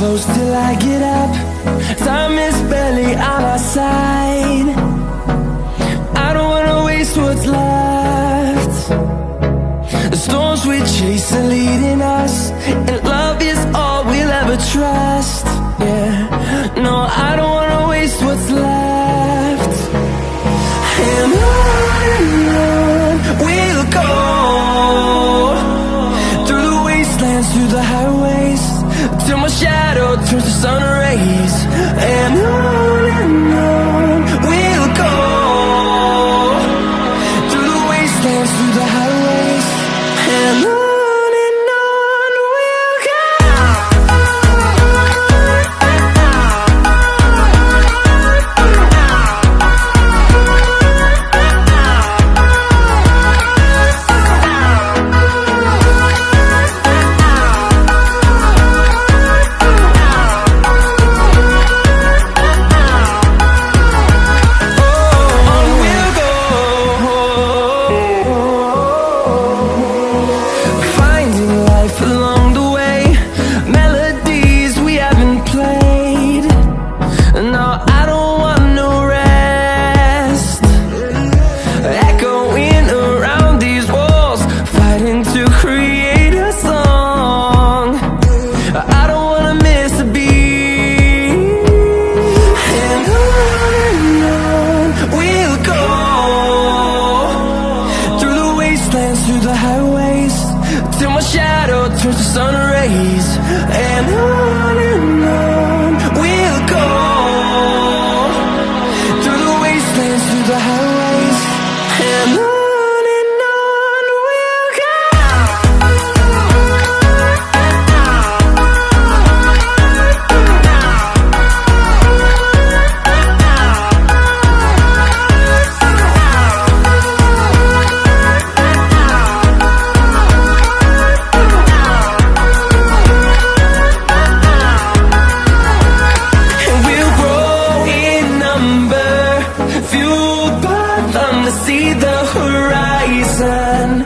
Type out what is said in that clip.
close till I get up. Time is barely on our side. I don't wanna waste what's left. The storms we chase are leading us, and love is all we'll ever trust. Yeah, no, I don't wanna waste what's left. And on we'll go, through the wastelands, through the highways, till my shadow turns to sun rays. And on we'll go, through the wastelands, through the highways, and on we'll go. Through the highways, till my shadow turns to sun rays. And on we'll go, through the wastelands, through the highways, and on we'll go. See the horizon.